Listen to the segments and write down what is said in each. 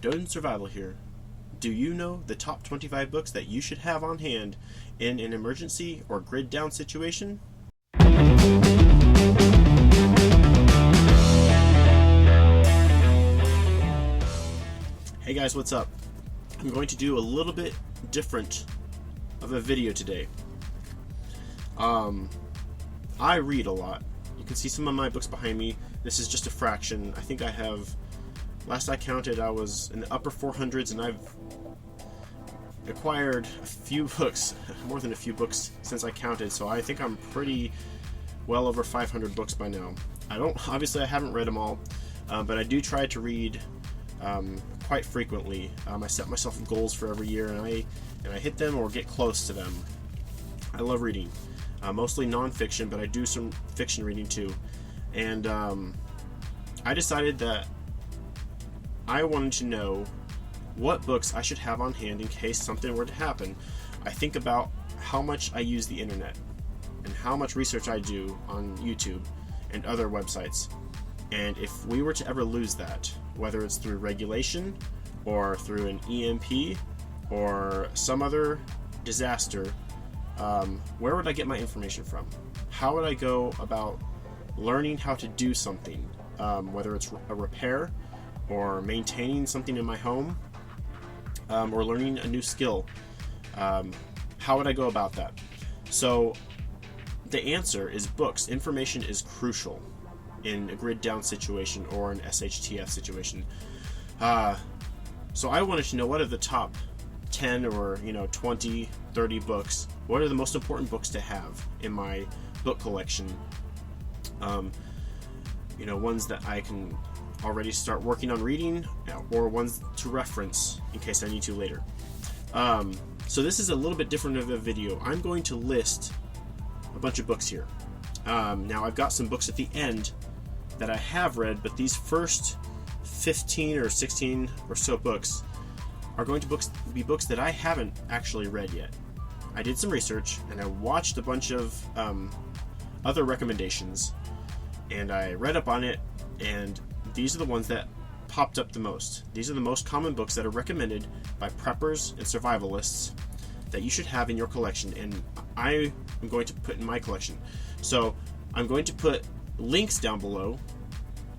Doeden Survival here. Do you know the top 25 books that you should have on hand in an emergency or grid down situation? Hey guys, what's up? I'm going to do a little bit different of a video today. I read a lot. You can see some of my books behind me. This is just a fraction. I think I have, last I counted, I was in the upper 400s, and I've acquired a few books, more than a few books since I counted, so I think I'm pretty well over 500 books by now. Obviously I haven't read them all, but I do try to read quite frequently. I set myself goals for every year, and I hit them or get close to them. I love reading, mostly non-fiction, but I do some fiction reading too. And I decided that I wanted to know what books I should have on hand in case something were to happen. I think about how much I use the internet and how much research I do on YouTube and other websites. And if we were to ever lose that, whether it's through regulation or through an EMP or some other disaster, where would I get my information from? How would I go about learning how to do something, whether it's a repair or maintaining something in my home, or learning a new skill? How would I go about that? So the answer is books. Information is crucial in a grid down situation or an SHTF situation. So I wanted to know, what are the top 10 or 20, 30 books? What are the most important books to have in my book collection? Ones that I can already start working on reading, or ones to reference in case I need to later. So this is a little bit different of a video. I'm going to list a bunch of books here. Now I've got some books at the end that I have read, but these first 15 or 16 or so books are going to be books that I haven't actually read yet. I did some research and I watched a bunch of other recommendations, and I read up on it, and these are the ones that popped up the most. These are the most common books that are recommended by preppers and survivalists that you should have in your collection, and I am going to put in my collection. So I'm going to put links down below,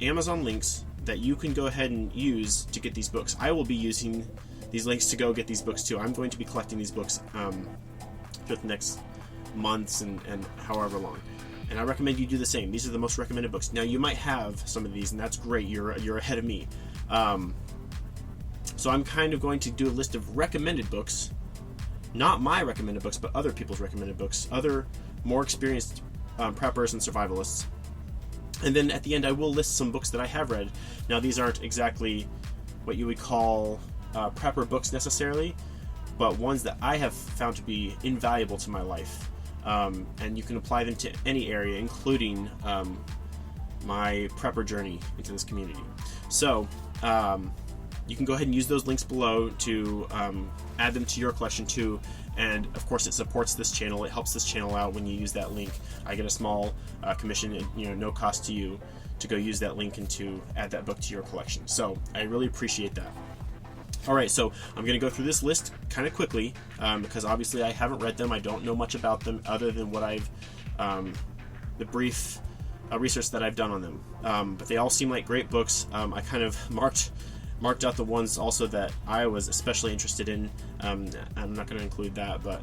Amazon links, that you can go ahead and use to get these books. I will be using these links to go get these books too. I'm going to be collecting these books for the next months and however long. And I recommend you do the same. These are the most recommended books. Now you might have some of these, and that's great. You're ahead of me. So I'm kind of going to do a list of recommended books, not my recommended books, but other people's recommended books, other more experienced preppers and survivalists. And then at the end I will list some books that I have read. Now these aren't exactly what you would call prepper books necessarily, but ones that I have found to be invaluable to my life. And you can apply them to any area, including my prepper journey into this community. So you can go ahead and use those links below to add them to your collection too. And of course, it supports this channel. It helps this channel out when you use that link. I get a small commission, and no cost to you to go use that link and to add that book to your collection. So I really appreciate that. Alright, so I'm going to go through this list kind of quickly, because obviously I haven't read them. I don't know much about them other than what I've, the brief research that I've done on them. But they all seem like great books. I kind of marked out the ones also that I was especially interested in. I'm not going to include that, but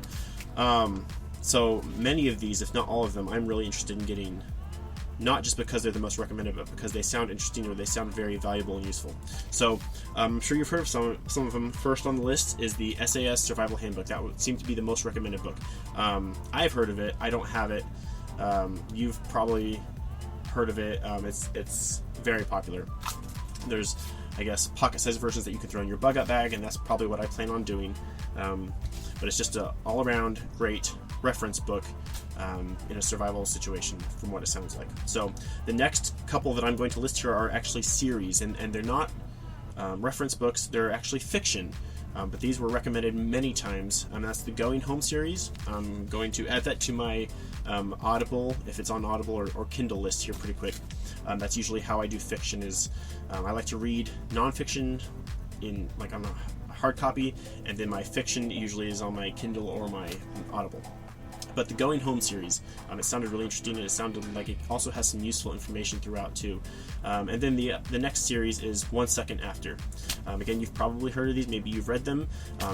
so many of these, if not all of them, I'm really interested in getting. Not just because they're the most recommended, but because they sound interesting or they sound very valuable and useful. So I'm sure you've heard of some of them. First on the list is the SAS Survival Handbook. That would seem to be the most recommended book. I've heard of it. I don't have it. You've probably heard of it. It's very popular. There's, I guess, pocket-sized versions that you can throw in your bug-out bag, and that's probably what I plan on doing. But it's just an all-around great reference book in a survival situation, from what it sounds like. So the next couple that I'm going to list here are actually series, and they're not reference books, they're actually fiction. But these were recommended many times, and that's the Going Home series. I'm going to add that to my Audible, if it's on Audible or Kindle list here pretty quick. That's usually how I do fiction. Is I like to read nonfiction in like on a hard copy, and then my fiction usually is on my Kindle or my Audible. But the Going Home series, it sounded really interesting, and it sounded like it also has some useful information throughout too. And then the next series is 1 Second After. Again, you've probably heard of these, maybe you've read them.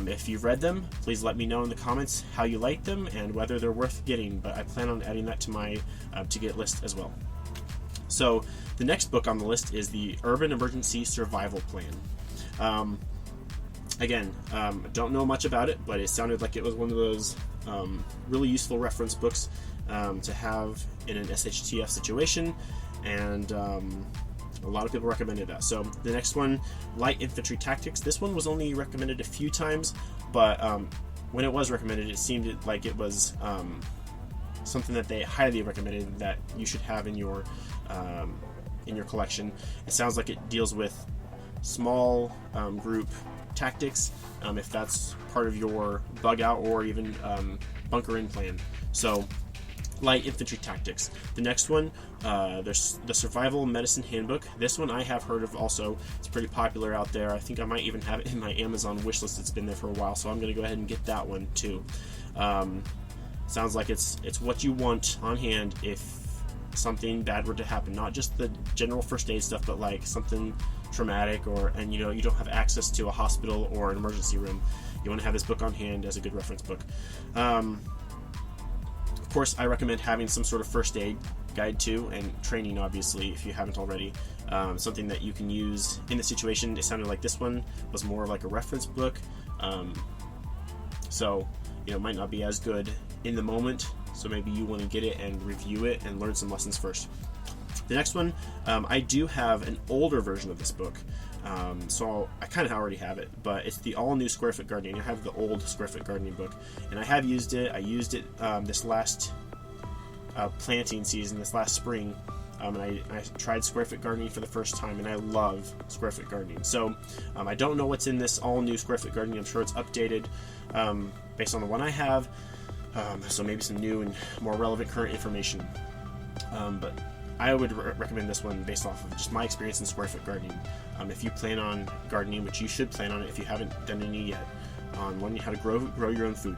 If you've read them, please let me know in the comments how you like them and whether they're worth getting, but I plan on adding that to my to get list as well. So the next book on the list is the Urban Emergency Survival Plan. Again, don't know much about it, but it sounded like it was one of those really useful reference books to have in an SHTF situation, and a lot of people recommended that. So the next one, Light Infantry Tactics. This one was only recommended a few times, but when it was recommended, it seemed like it was something that they highly recommended that you should have in your collection. It sounds like it deals with small group tactics, if that's part of your bug out or even bunker in plan. So Light Infantry Tactics. The next one, there's the Survival Medicine Handbook. This one I have heard of also. It's pretty popular out there. I think I might even have it in my Amazon wishlist. It's been there for a while, so I'm going to go ahead and get that one too. Sounds like it's what you want on hand if something bad were to happen. Not just the general first aid stuff, but like something traumatic, and you don't have access to a hospital or an emergency room. You want to have this book on hand as a good reference book. Of course, I recommend having some sort of first aid guide too, and training obviously if you haven't already. Something that you can use in the situation. It sounded like this one was more like a reference book, so it might not be as good in the moment, so maybe you want to get it and review it and learn some lessons first. The next one, I do have an older version of this book, so I kind of already have it, but it's the all-new Square Foot Gardening. I have the old Square Foot Gardening book, and I have used it. I used it this last planting season, this last spring, and I tried Square Foot Gardening for the first time, and I love Square Foot Gardening. So I don't know what's in this all-new Square Foot Gardening. I'm sure it's updated based on the one I have, so maybe some new and more relevant current information. But I would recommend this one based off of just my experience in Square Foot Gardening. If you plan on gardening, which you should plan on it if you haven't done any yet, on learning how to grow your own food.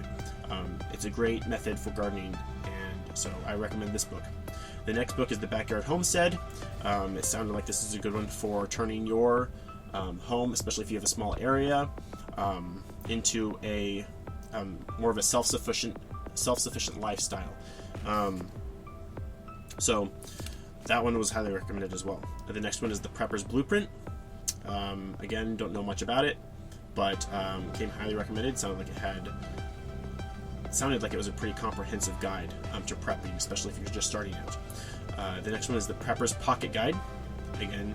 It's a great method for gardening, and so I recommend this book. The next book is the Backyard Homestead. It sounded like this is a good one for turning your home, especially if you have a small area, into a more of a self-sufficient lifestyle. So that one was highly recommended as well. The next one is the Prepper's Blueprint. Again, don't know much about it, but came highly recommended. Sounded like it was a pretty comprehensive guide to prepping, especially if you're just starting out. The next one is the Prepper's Pocket Guide. Again,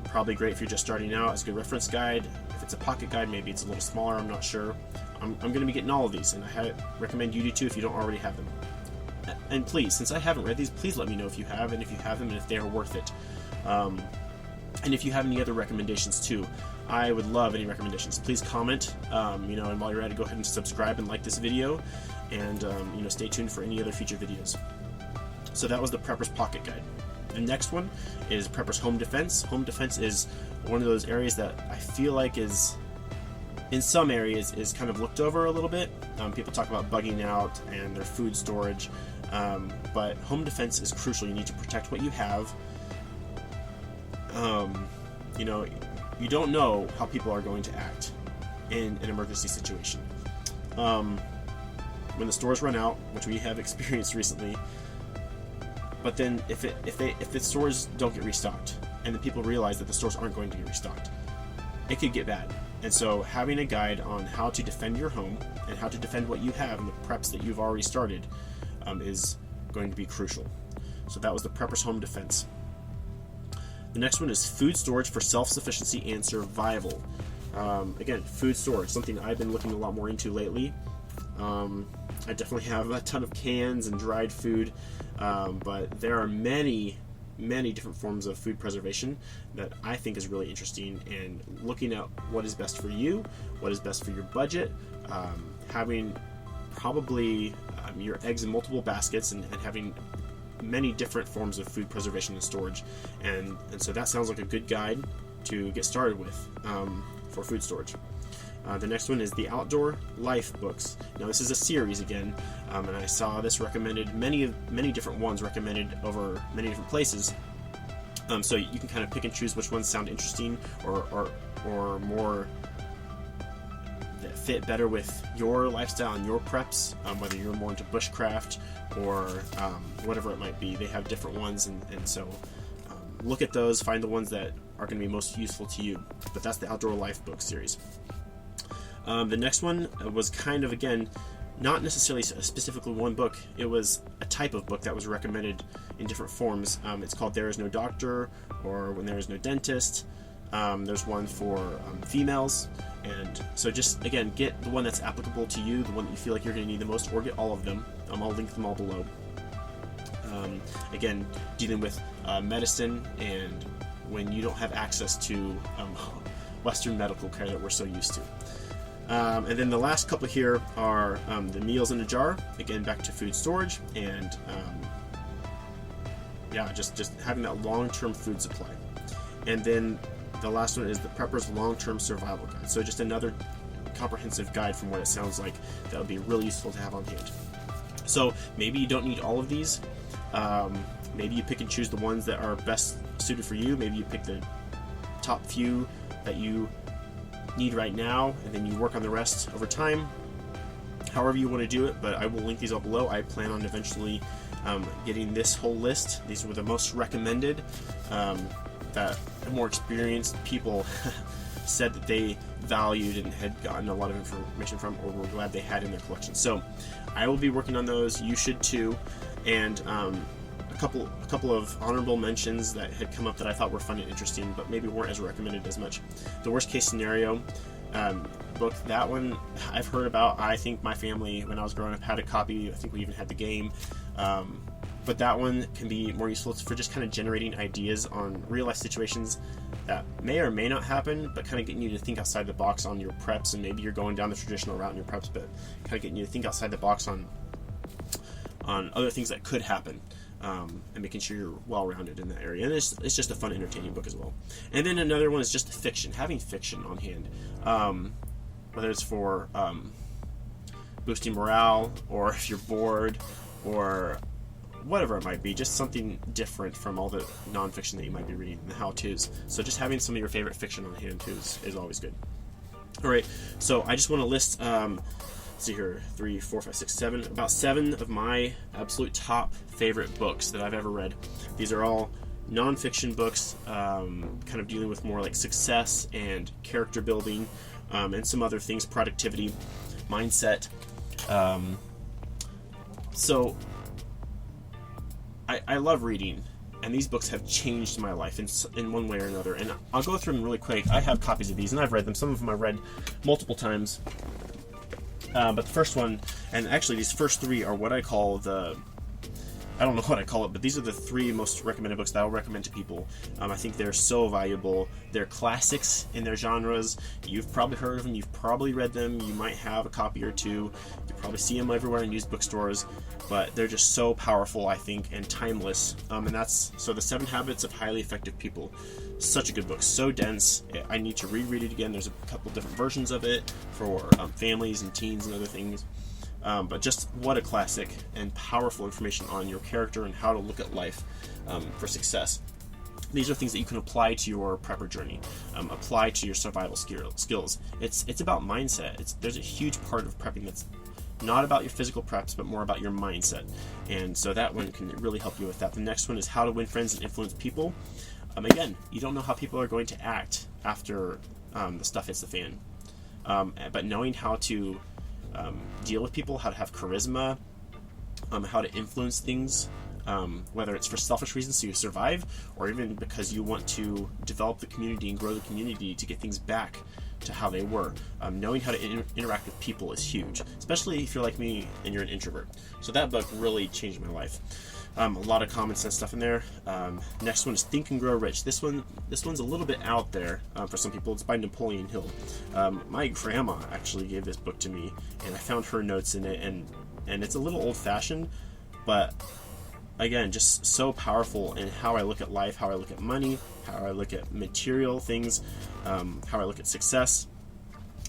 probably great if you're just starting out as a good reference guide. If it's a pocket guide, maybe it's a little smaller, I'm not sure. I'm going to be getting all of these, and I recommend you do too if you don't already have them. And please, since I haven't read these, please let me know if you have, and if you have them, and if they are worth it. And if you have any other recommendations too, I would love any recommendations. Please comment, and while you're at it, go ahead and subscribe and like this video, and stay tuned for any other future videos. So that was the Prepper's Pocket Guide. The next one is Prepper's Home Defense. Home defense is one of those areas that I feel like is, in some areas, is kind of looked over a little bit. People talk about bugging out and their food storage, but home defense is crucial. You need to protect what you have. You don't know how people are going to act in an emergency situation. When the stores run out, which we have experienced recently, but then if the stores don't get restocked, and the people realize that the stores aren't going to get restocked, it could get bad. And so having a guide on how to defend your home and how to defend what you have and the preps that you've already started is going to be crucial. So that was the Prepper's Home Defense. The next one is Food Storage for Self-Sufficiency and Survival. Again, food storage, something I've been looking a lot more into lately. I definitely have a ton of cans and dried food, but there are many different forms of food preservation that I think is really interesting, and looking at what is best for you, what is best for your budget, having probably your eggs in multiple baskets, and having many different forms of food preservation and storage, and so that sounds like a good guide to get started with, for food storage. The next one is the Outdoor Life books. Now this is a series again, and I saw this recommended, many different ones recommended over many different places. So you can kind of pick and choose which ones sound interesting or more that fit better with your lifestyle and your preps, whether you're more into bushcraft or whatever it might be. They have different ones, and so look at those, find the ones that are going to be most useful to you. But that's the Outdoor Life book series. The next one was kind of, again, not necessarily specifically one book. It was a type of book that was recommended in different forms. It's called There Is No Doctor, or When There Is No Dentist. There's one for females. And so just, again, get the one that's applicable to you, the one that you feel like you're going to need the most, or get all of them. I'll link them all below. Again, dealing with medicine and when you don't have access to Western medical care that we're so used to. And then the last couple here are the Meals in a Jar, again back to food storage, and just having that long-term food supply. And then the last one is the PREPPER'S Long-Term Survival Guide. So just another comprehensive guide from what it sounds like that would be really useful to have on hand. So maybe you don't need all of these. Maybe you pick and choose the ones that are best suited for you. Maybe you pick the top few that you need right now, and then you work on the rest over time. However you want to do it, but I will link these all below. I plan on eventually getting this whole list. These were the most recommended that more experienced people said that they valued and had gotten a lot of information from, or were glad they had in their collection. So I will be working on those. You should too. And a couple of honorable mentions that had come up that I thought were fun and interesting, but maybe weren't as recommended as much. The Worst Case Scenario book, that one I've heard about. I think my family, when I was growing up, had a copy. I think we even had the game. But that one can be more useful for just kind of generating ideas on real life situations that may or may not happen, but kind of getting you to think outside the box on your preps. And maybe you're going down the traditional route in your preps, but kind of getting you to think outside the box on other things that could happen, and making sure you're well-rounded in that area. And it's just a fun, entertaining book as well. And then another one is just fiction, having fiction on hand, whether it's for boosting morale, or if you're bored, or whatever it might be, just something different from all the nonfiction that you might be reading, the how-tos. So just having some of your favorite fiction on hand too is always good. All right, so I just want to list, let's see here, 3, 4, 5, 6, 7, about 7 of my absolute top favorite books that I've ever read. These are all nonfiction books, kind of dealing with more like success and character building, and some other things, productivity, mindset. So I love reading, and these books have changed my life in one way or another. And I'll go through them really quick. I have copies of these, and I've read them. Some of them I've read multiple times. But the first one, and actually these first 3 are what I call I don't know what I call it, but these are the 3 most recommended books that I'll recommend to people. I think they're so valuable. They're classics in their genres. You've probably heard of them. You've probably read them. You might have a copy or two. You probably see them everywhere in used bookstores. But they're just so powerful, I think, and timeless. And that's The 7 Habits of Highly Effective People. Such a good book. So dense. I need to reread it again. There's a couple different versions of it for families and teens and other things. But just what a classic, and powerful information on your character and how to look at life for success. These are things that you can apply to your prepper journey, apply to your survival skills. It's about mindset. There's a huge part of prepping that's not about your physical preps, but more about your mindset. And so that one can really help you with that. The next one is How to Win Friends and Influence People. Again, you don't know how people are going to act after the stuff hits the fan. But knowing how to deal with people, how to have charisma, how to influence things, whether it's for selfish reasons so you survive, or even because you want to develop the community and grow the community to get things back to how they were. Knowing how to interact with people is huge, especially if you're like me and you're an introvert. So that book really changed my life. A lot of common sense stuff in there. Next one is Think and Grow Rich. This one's a little bit out there for some people. It's by Napoleon Hill. My grandma actually gave this book to me, and I found her notes in it, and it's a little old-fashioned, but again, just so powerful in how I look at life, how I look at money, how I look at material things, how I look at success.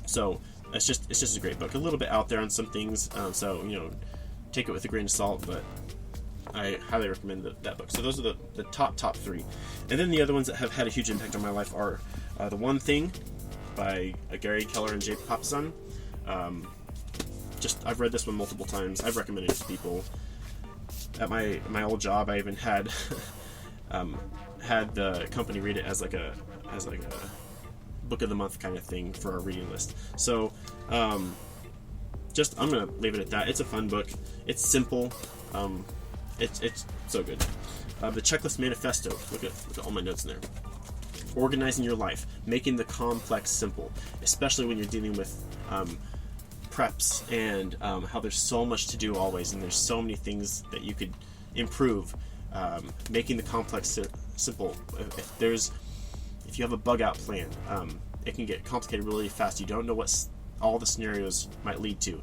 So it's just a great book. A little bit out there on some things, so take it with a grain of salt, but I highly recommend that book. So those are the top three. And then the other ones that have had a huge impact on my life are The One Thing by Gary Keller and Jay Papasan. I've read this one multiple times. I've recommended it to people. At my old job, I even had had the company read it as like a book of the month kind of thing for our reading list. So I'm gonna leave it at that. It's a fun book. It's simple. It's so good. The Checklist Manifesto. Look at all my notes in there. Organizing your life, making the complex simple, especially when you're dealing with preps and how there's so much to do always, and there's so many things that you could improve. Making the complex simple. If you have a bug out plan, it can get complicated really fast. You don't know what all the scenarios might lead to,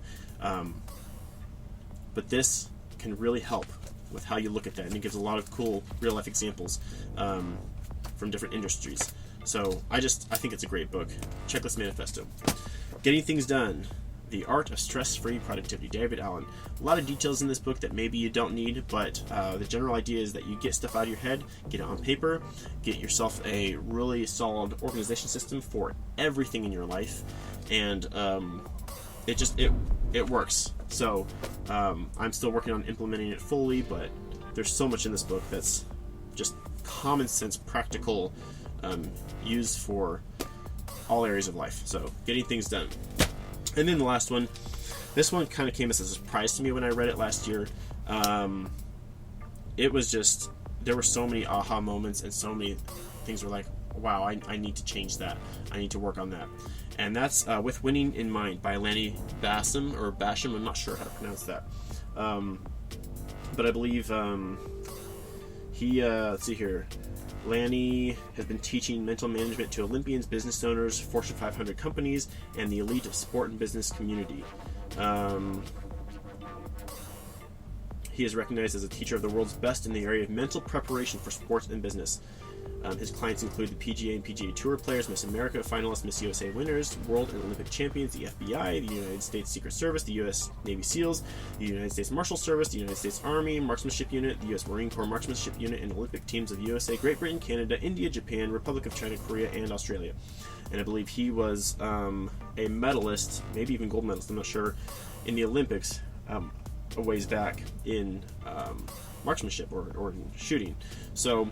but this can really help with how you look at that, and it gives a lot of cool real life examples from different industries. So I think it's a great book. Checklist Manifesto. Getting Things Done, The Art of Stress-Free Productivity, David Allen. A lot of details in this book that maybe you don't need, but the general idea is that you get stuff out of your head, get it on paper, get yourself a really solid organization system for everything in your life, and it works. So I'm still working on implementing it fully, but there's so much in this book that's just common sense, practical, used for all areas of life. So Getting Things Done. And then the last one, this one kind of came as a surprise to me when I read it last year. It was just, there were so many aha moments, and so many things were like, wow, I need to change that. I need to work on that. And that's With Winning in Mind by Lanny Basham, I'm not sure how to pronounce that. But I believe let's see here. Lanny has been teaching mental management to Olympians, business owners, Fortune 500 companies, and the elite of sport and business community. He is recognized as a teacher of the world's best in the area of mental preparation for sports and business. His clients include the PGA and PGA Tour players, Miss America finalists, Miss USA winners, World and Olympic champions, the FBI, the United States Secret Service, the U.S. Navy SEALs, the United States Marshal Service, the United States Army Marksmanship Unit, the U.S. Marine Corps Marksmanship Unit, and Olympic teams of USA, Great Britain, Canada, India, Japan, Republic of China, Korea, and Australia. And I believe he was a medalist, maybe even gold medalist, I'm not sure, in the Olympics a ways back in marksmanship or in shooting. So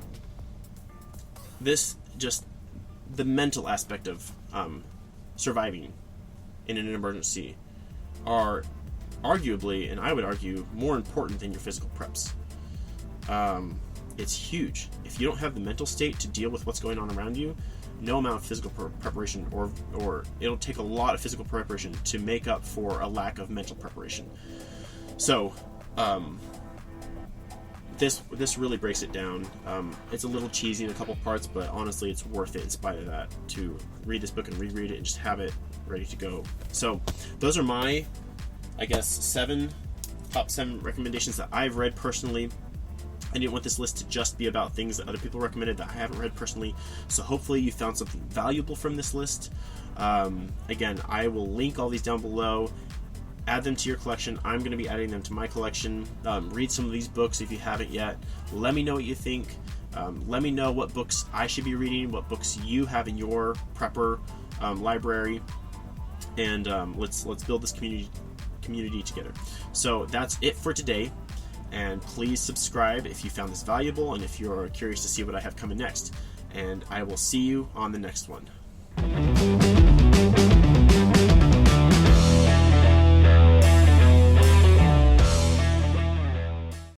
this just the mental aspect of surviving in an emergency are arguably, and I would argue, more important than your physical preps. It's huge. If you don't have the mental state to deal with what's going on around you, no amount of physical preparation, or it'll take a lot of physical preparation to make up for a lack of mental preparation. So this really breaks it down. It's a little cheesy in a couple parts, but honestly it's worth it in spite of that, to read this book and reread it and just have it ready to go. So those are my, I guess, top 7 recommendations that I've read personally. I didn't want this list to just be about things that other people recommended that I haven't read personally, so hopefully you found something valuable from this list. Again, I will link all these down below. Add them to your collection. I'm going to be adding them to my collection. Read some of these books if you haven't yet. Let me know what you think. Let me know what books I should be reading, what books you have in your prepper library, and let's build this community together. So that's it for today, and please subscribe if you found this valuable and if you're curious to see what I have coming next. And I will see you on the next one.